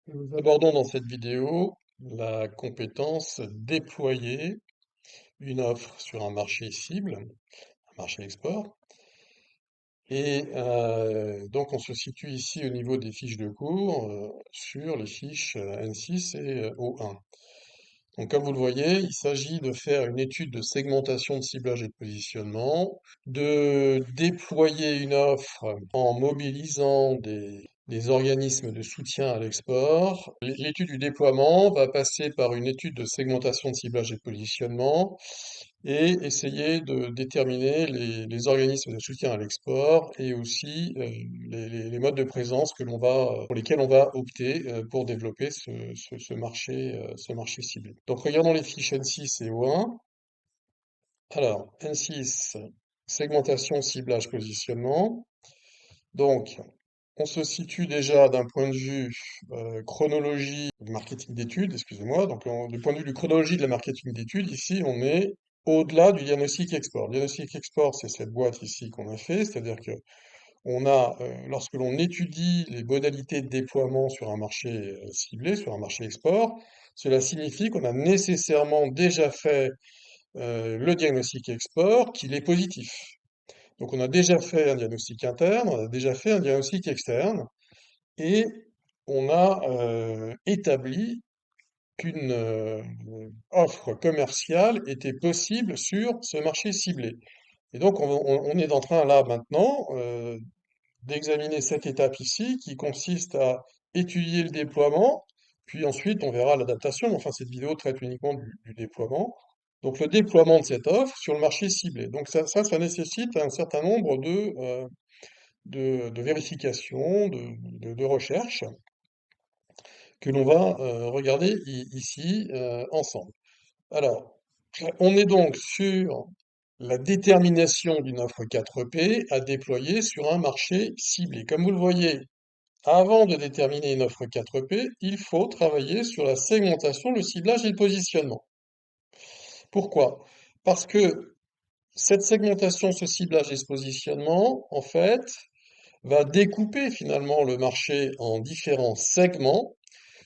Nous abordons dans cette vidéo la compétence déployer une offre sur un marché cible, un marché export. Et donc on se situe ici au niveau des fiches de cours sur les fiches N6 et O1. Donc comme vous le voyez, il s'agit de faire une étude de segmentation, de ciblage et de positionnement, de déployer une offre en mobilisant des organismes de soutien à l'export. L'étude du déploiement va passer par une étude de segmentation, de ciblage et de positionnement et essayer de déterminer les organismes de soutien à l'export et aussi les modes de présence pour lesquels on va opter pour développer ce marché ciblé. Donc regardons les fiches N6 et O1. Alors, N6, segmentation, ciblage, positionnement. Donc, on se situe déjà d'un point de vue chronologie, marketing d'études, excusez-moi. Donc, du point de vue du chronologie de la marketing d'études, ici, on est au-delà du diagnostic export. Le diagnostic export, c'est cette boîte ici qu'on a fait, c'est-à-dire que lorsque l'on étudie les modalités de déploiement sur un marché ciblé, sur un marché export, cela signifie qu'on a nécessairement déjà fait le diagnostic export, qu'il est positif. Donc on a déjà fait un diagnostic interne, on a déjà fait un diagnostic externe, et on a établi qu'une offre commerciale était possible sur ce marché ciblé. Et donc on est en train là maintenant d'examiner cette étape ici qui consiste à étudier le déploiement, puis ensuite on verra l'adaptation, mais enfin cette vidéo traite uniquement du déploiement. Donc le déploiement de cette offre sur le marché ciblé. Donc ça nécessite un certain nombre de vérifications, de recherches que l'on va regarder ici ensemble. Alors, on est donc sur la détermination d'une offre 4P à déployer sur un marché ciblé. Comme vous le voyez, avant de déterminer une offre 4P, il faut travailler sur la segmentation, le ciblage et le positionnement. Pourquoi? Parce que cette segmentation, ce ciblage et ce positionnement, en fait, va découper finalement le marché en différents segments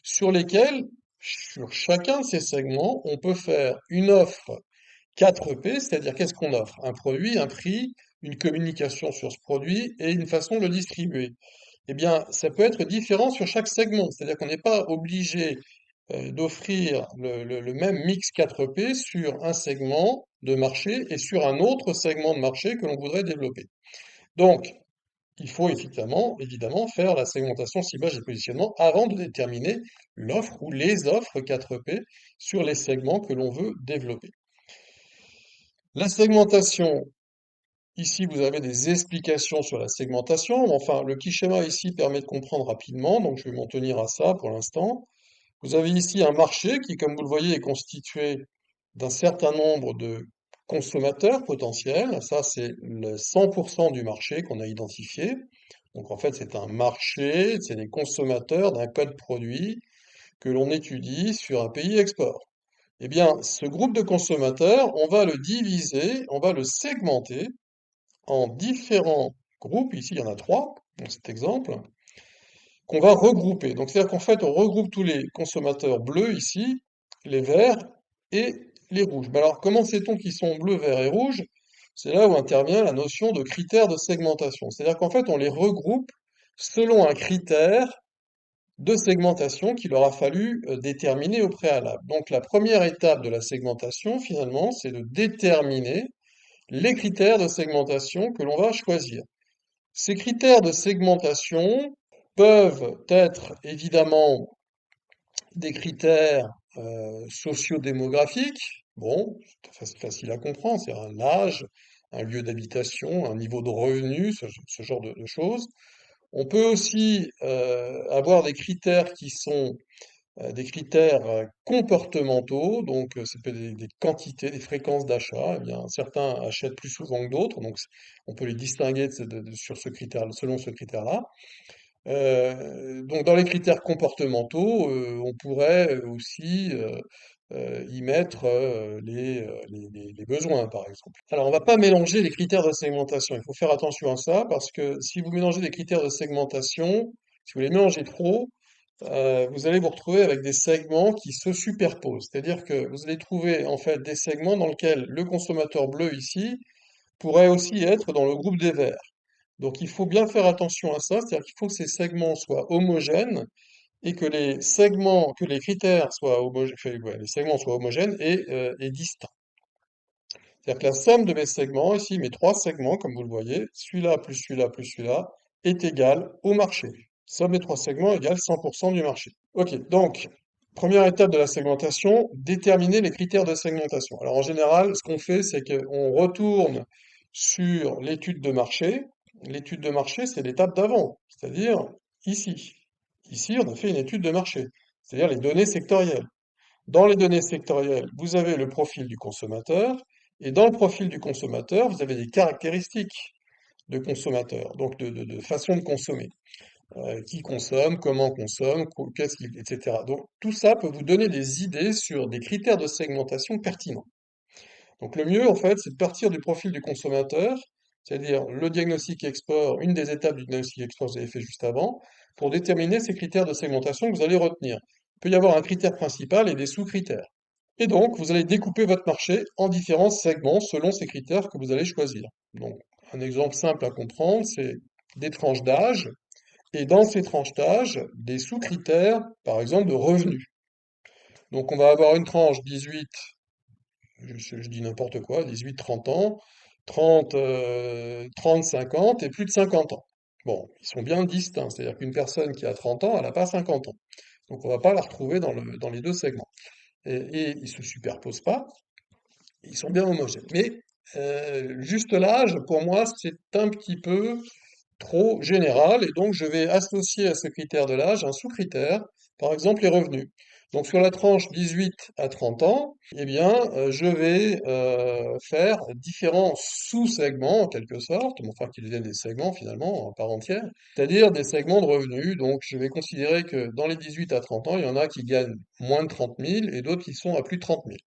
sur lesquels, sur chacun de ces segments, on peut faire une offre 4P, c'est-à-dire qu'est-ce qu'on offre? Un produit, un prix, une communication sur ce produit et une façon de le distribuer. Eh bien, ça peut être différent sur chaque segment, c'est-à-dire qu'on n'est pas obligé d'offrir le même mix 4P sur un segment de marché et sur un autre segment de marché que l'on voudrait développer. Donc, il faut évidemment faire la segmentation, ciblage et positionnement avant de déterminer l'offre ou les offres 4P sur les segments que l'on veut développer. La segmentation, ici vous avez des explications sur la segmentation. Enfin, le petit schéma ici permet de comprendre rapidement, donc je vais m'en tenir à ça pour l'instant. Vous avez ici un marché qui, comme vous le voyez, est constitué d'un certain nombre de consommateurs potentiels. Ça, c'est le 100% du marché qu'on a identifié. Donc en fait, c'est un marché, c'est des consommateurs d'un code produit que l'on étudie sur un pays export. Eh bien, ce groupe de consommateurs, on va le diviser, on va le segmenter en différents groupes. Ici, il y en a trois dans cet exemple qu'on va regrouper. Donc, c'est-à-dire qu'en fait, on regroupe tous les consommateurs bleus ici, les verts et les rouges. Mais alors, comment sait-on qu'ils sont bleus, verts et rouges? C'est là où intervient la notion de critères de segmentation. C'est-à-dire qu'en fait, on les regroupe selon un critère de segmentation qu'il aura fallu déterminer au préalable. Donc, la première étape de la segmentation, finalement, c'est de déterminer les critères de segmentation que l'on va choisir. Ces critères de segmentation peuvent être évidemment des critères sociodémographiques. Bon, c'est facile à comprendre, c'est un âge, un lieu d'habitation, un niveau de revenu, ce genre de choses. On peut aussi avoir des critères qui sont des critères comportemententaux, donc ça peut être des quantités, des fréquences d'achat. Eh bien, certains achètent plus souvent que d'autres, donc on peut les distinguer sur ce critère, selon ce critère-là. Donc dans les critères comportementaux, on pourrait aussi y mettre les besoins, par exemple. Alors on va pas mélanger les critères de segmentation. Il faut faire attention à ça parce que si vous mélangez des critères de segmentation, si vous les mélangez trop, vous allez vous retrouver avec des segments qui se superposent. C'est-à-dire que vous allez trouver en fait des segments dans lesquels le consommateur bleu ici pourrait aussi être dans le groupe des verts. Donc il faut bien faire attention à ça, c'est-à-dire qu'il faut que ces segments soient homogènes et que les segments, que les critères soient homogènes, les segments soient homogènes et distincts. C'est-à-dire que la somme de mes segments, ici mes trois segments, comme vous le voyez, celui-là plus celui-là, est égale au marché. Somme des trois segments égale 100% du marché. Ok, donc, première étape de la segmentation, déterminer les critères de segmentation. Alors en général, ce qu'on fait, c'est qu'on retourne sur l'étude de marché. L'étude de marché, c'est l'étape d'avant, c'est-à-dire ici. Ici, on a fait une étude de marché, c'est-à-dire les données sectorielles. Dans les données sectorielles, vous avez le profil du consommateur, et dans le profil du consommateur, vous avez des caractéristiques de consommateur, donc de façon de consommer. Qui consomme, qu'est-ce qu'il, etc. Donc tout ça peut vous donner des idées sur des critères de segmentation pertinents. Donc le mieux, en fait, c'est de partir du profil du consommateur, c'est-à-dire le diagnostic export, une des étapes du diagnostic export que vous avez fait juste avant, pour déterminer ces critères de segmentation que vous allez retenir. Il peut y avoir un critère principal et des sous-critères. Et donc, vous allez découper votre marché en différents segments selon ces critères que vous allez choisir. Donc, un exemple simple à comprendre, c'est des tranches d'âge, et dans ces tranches d'âge, des sous-critères, par exemple, de revenus. Donc, on va avoir une tranche 18, je dis n'importe quoi, 18-30 ans, 30-50 et plus de 50 ans. Bon, ils sont bien distincts, c'est-à-dire qu'une personne qui a 30 ans, elle n'a pas 50 ans. Donc, on ne va pas la retrouver dans les deux segments. Et ils ne se superposent pas, ils sont bien homogènes. Mais juste l'âge, pour moi, c'est un petit peu trop général, et donc je vais associer à ce critère de l'âge un sous-critère, par exemple les revenus. Donc sur la tranche 18 à 30 ans, eh bien, je vais faire différents sous-segments en quelque sorte, mais enfin qui deviennent des segments finalement en part entière, c'est-à-dire des segments de revenus. Donc je vais considérer que dans les 18 à 30 ans, il y en a qui gagnent moins de 30 000 et d'autres qui sont à plus de 30 000.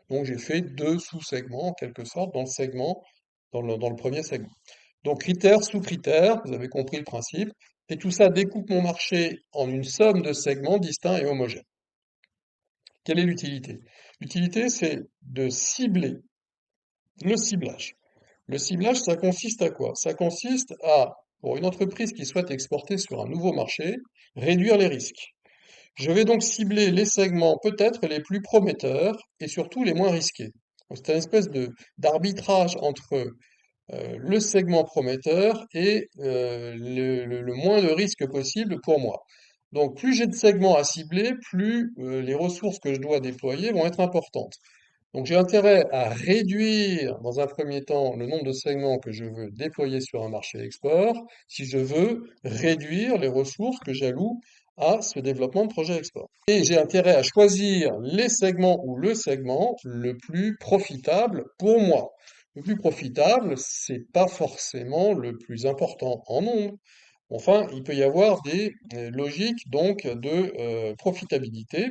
Donc j'ai fait deux sous-segments en quelque sorte dans le segment, dans le premier segment. Donc critères, sous-critères, vous avez compris le principe, et tout ça découpe mon marché en une somme de segments distincts et homogènes. Quelle est l'utilité? L'utilité, c'est de cibler le ciblage. Le ciblage, ça consiste à quoi? Ça consiste à, pour une entreprise qui souhaite exporter sur un nouveau marché, réduire les risques. Je vais donc cibler les segments peut-être les plus prometteurs et surtout les moins risqués. Donc, c'est une espèce d'arbitrage entre le segment prometteur et le moins de risques possible pour moi. Donc plus j'ai de segments à cibler, plus les ressources que je dois déployer vont être importantes. Donc j'ai intérêt à réduire dans un premier temps le nombre de segments que je veux déployer sur un marché export si je veux réduire les ressources que j'alloue à ce développement de projet export. Et j'ai intérêt à choisir les segments ou le segment le plus profitable pour moi. Le plus profitable, c'est pas forcément le plus important en nombre. Enfin, il peut y avoir des logiques donc de profitabilité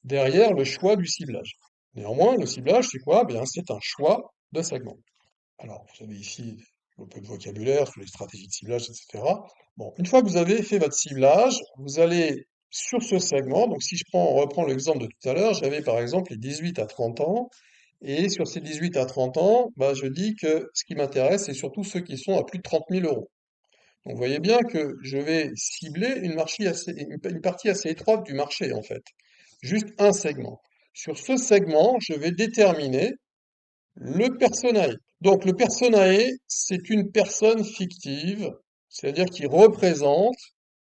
derrière le choix du ciblage. Néanmoins, le ciblage, c'est quoi? Bien, c'est un choix de segment. Alors, vous avez ici un peu de vocabulaire sur les stratégies de ciblage, etc. Bon, une fois que vous avez fait votre ciblage, vous allez sur ce segment. Donc, si on reprend l'exemple de tout à l'heure, j'avais par exemple les 18 à 30 ans. Et sur ces 18 à 30 ans, bah, je dis que ce qui m'intéresse, c'est surtout ceux qui sont à plus de 30 000 euros. Donc, vous voyez bien que je vais cibler une partie assez étroite du marché, en fait. Juste un segment. Sur ce segment, je vais déterminer le personae. Donc, le personae, c'est une personne fictive, c'est-à-dire qui représente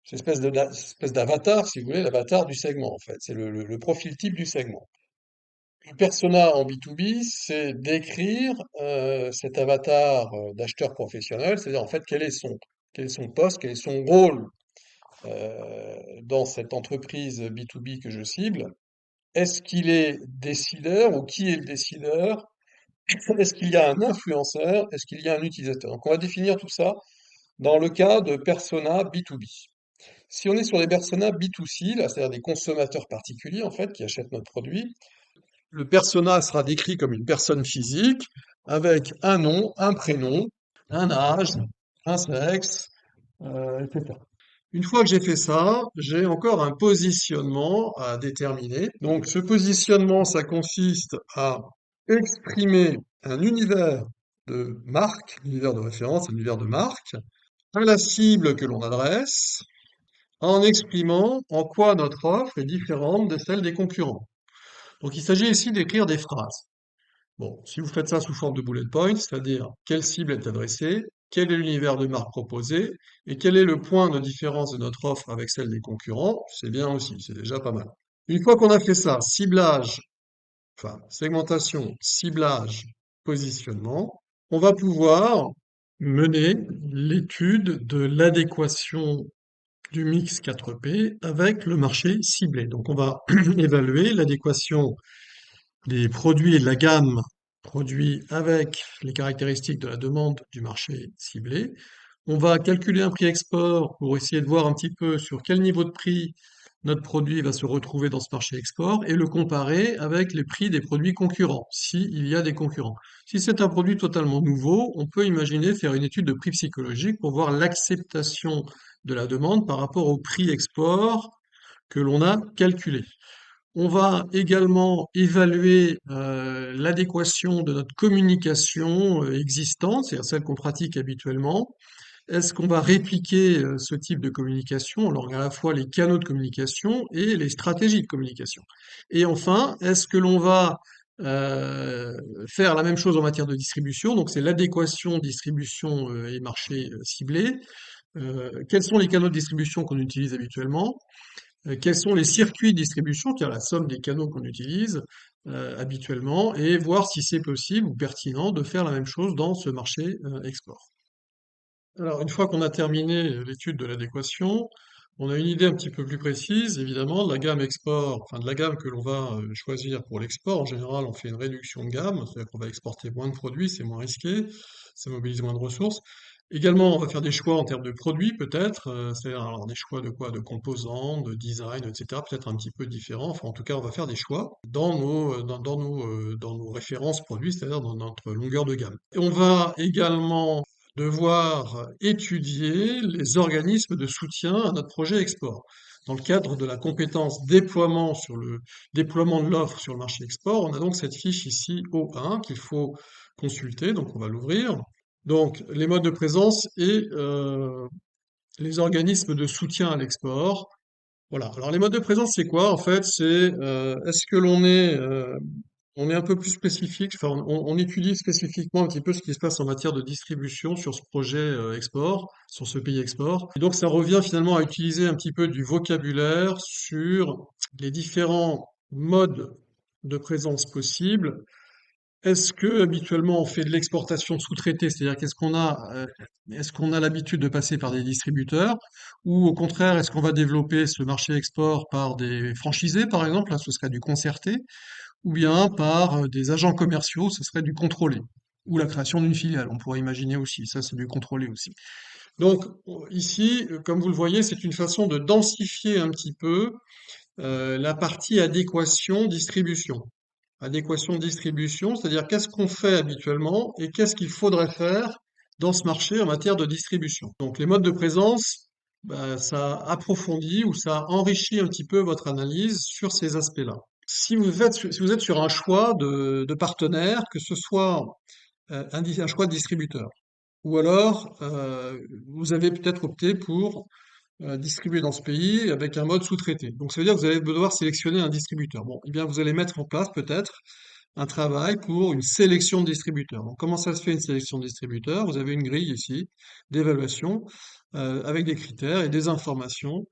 cette espèce d'avatar, si vous voulez, l'avatar du segment, en fait. C'est le profil type du segment. Le persona en B2B, c'est décrire cet avatar d'acheteur professionnel, c'est-à-dire en fait quel est son poste, quel est son rôle dans cette entreprise B2B que je cible. Est-ce qu'il est décideur ou qui est le décideur? Est-ce qu'il y a un influenceur? Est-ce qu'il y a un utilisateur? Donc on va définir tout ça dans le cas de persona B2B. Si on est sur des personas B2C, là, c'est-à-dire des consommateurs particuliers en fait qui achètent notre produit, le persona sera décrit comme une personne physique avec un nom, un prénom, un âge, un sexe, etc. Une fois que j'ai fait ça, j'ai encore un positionnement à déterminer. Donc ce positionnement, ça consiste à exprimer un univers de marque, un univers de référence, un univers de marque, à la cible que l'on adresse, en exprimant en quoi notre offre est différente de celle des concurrents. Donc il s'agit ici d'écrire des phrases. Bon, si vous faites ça sous forme de bullet points, c'est-à-dire quelle cible est adressée, quel est l'univers de marque proposé, et quel est le point de différence de notre offre avec celle des concurrents, c'est bien aussi, c'est déjà pas mal. Une fois qu'on a fait ça, ciblage, enfin segmentation, ciblage, positionnement, on va pouvoir mener l'étude de l'adéquation du mix 4P avec le marché ciblé. Donc on va évaluer l'adéquation des produits et de la gamme produits avec les caractéristiques de la demande du marché ciblé. On va calculer un prix export pour essayer de voir un petit peu sur quel niveau de prix notre produit va se retrouver dans ce marché export et le comparer avec les prix des produits concurrents, s'il y a des concurrents. Si c'est un produit totalement nouveau, on peut imaginer faire une étude de prix psychologique pour voir l'acceptation de la demande par rapport au prix export que l'on a calculé. On va également évaluer l'adéquation de notre communication existante, c'est-à-dire celle qu'on pratique habituellement. Est-ce qu'on va répliquer ce type de communication, alors à la fois les canaux de communication et les stratégies de communication? Et enfin, est-ce que l'on va euh, faire la même chose en matière de distribution? Donc c'est l'adéquation distribution et marché ciblé. Quels sont les canaux de distribution qu'on utilise habituellement? Quels sont les circuits de distribution, qui est la somme des canaux qu'on utilise habituellement, et voir si c'est possible ou pertinent de faire la même chose dans ce marché export. Alors, une fois qu'on a terminé l'étude de l'adéquation, on a une idée un petit peu plus précise, évidemment, de la gamme export, enfin de la gamme que l'on va choisir pour l'export. En général, on fait une réduction de gamme, c'est-à-dire qu'on va exporter moins de produits, c'est moins risqué, ça mobilise moins de ressources. Également, on va faire des choix en termes de produits, peut-être, c'est-à-dire alors, des choix de quoi? De composants, de design, etc., peut-être un petit peu différents. Enfin, en tout cas, on va faire des choix dans nos références produits, c'est-à-dire dans notre longueur de gamme. Et on va également devoir étudier les organismes de soutien à notre projet export. Dans le cadre de la compétence déploiement sur le déploiement de l'offre sur le marché export, on a donc cette fiche ici O1 qu'il faut consulter, donc on va l'ouvrir. Donc les modes de présence et les organismes de soutien à l'export. Voilà. Alors les modes de présence, c'est quoi en fait? C'est est-ce que on est un peu plus spécifique, enfin on étudie spécifiquement un petit peu ce qui se passe en matière de distribution sur ce projet export, sur ce pays export. Et donc ça revient finalement à utiliser un petit peu du vocabulaire sur les différents modes de présence possibles. Est-ce que habituellement on fait de l'exportation sous-traitée, c'est-à-dire est-ce qu'on a l'habitude de passer par des distributeurs, ou au contraire est-ce qu'on va développer ce marché export par des franchisés par exemple, là ce serait du concerté, ou bien par des agents commerciaux, ce serait du contrôlé, ou la création d'une filiale, on pourrait imaginer aussi, ça c'est du contrôlé aussi. Donc ici, comme vous le voyez, c'est une façon de densifier un petit peu la partie adéquation distribution. Adéquation distribution, c'est-à-dire qu'est-ce qu'on fait habituellement et qu'est-ce qu'il faudrait faire dans ce marché en matière de distribution. Donc les modes de présence, bah, ça approfondit ou ça enrichit un petit peu votre analyse sur ces aspects-là. Si vous êtes sur un choix de partenaire, que ce soit un choix de distributeur, ou alors vous avez peut-être opté pour distribuer dans ce pays avec un mode sous-traité. Donc ça veut dire que vous allez devoir sélectionner un distributeur. Bon, eh bien vous allez mettre en place peut-être un travail pour une sélection de distributeurs. Donc comment ça se fait une sélection de distributeurs? Vous avez une grille ici d'évaluation avec des critères et des informations.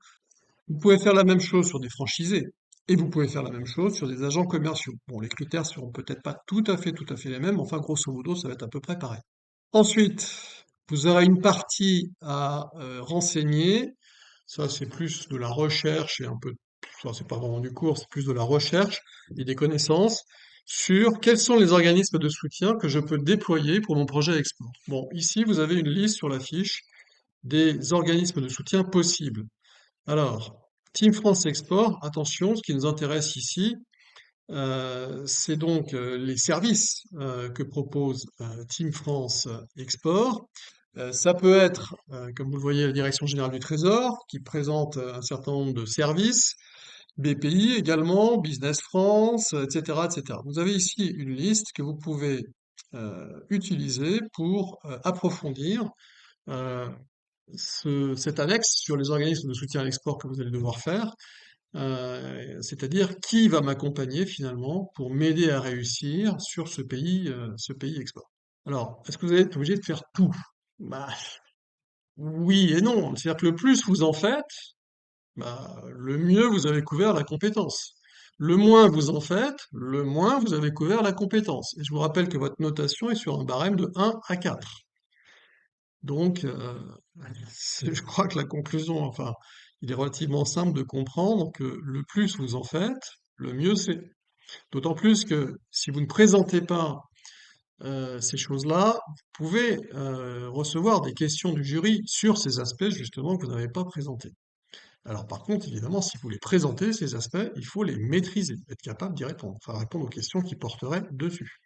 Vous pouvez faire la même chose sur des franchisés et vous pouvez faire la même chose sur des agents commerciaux. Bon, les critères seront peut-être pas tout à fait les mêmes, enfin grosso modo, ça va être à peu près pareil. Ensuite, vous aurez une partie à renseigner. Ça, c'est plus de la recherche et un peu, ça, c'est pas vraiment du cours, c'est plus de la recherche et des connaissances sur quels sont les organismes de soutien que je peux déployer pour mon projet export. Bon, ici, vous avez une liste sur la fiche des organismes de soutien possibles. Alors, Team France Export, attention, ce qui nous intéresse ici, c'est donc les services que propose Team France Export. Ça peut être, comme vous le voyez, la Direction générale du Trésor, qui présente un certain nombre de services, BPI également, Business France, etc., etc. Vous avez ici une liste que vous pouvez utiliser pour approfondir euh, cette annexe sur les organismes de soutien à l'export que vous allez devoir faire, c'est-à-dire qui va m'accompagner finalement pour m'aider à réussir sur ce pays export. Alors, est-ce que vous êtes obligé de faire tout? Bah, oui et non. C'est-à-dire que le plus vous en faites, bah, le mieux vous avez couvert la compétence. Le moins vous en faites, le moins vous avez couvert la compétence. Et je vous rappelle que votre notation est sur un barème de 1 à 4. Donc, je crois que la conclusion, enfin, il est relativement simple de comprendre que le plus vous en faites, le mieux c'est. D'autant plus que si vous ne présentez pas ces choses-là, vous pouvez recevoir des questions du jury sur ces aspects justement que vous n'avez pas présentés. Alors par contre, évidemment, si vous les présentez, ces aspects, il faut les maîtriser, être capable d'y répondre, enfin répondre aux questions qui porteraient dessus.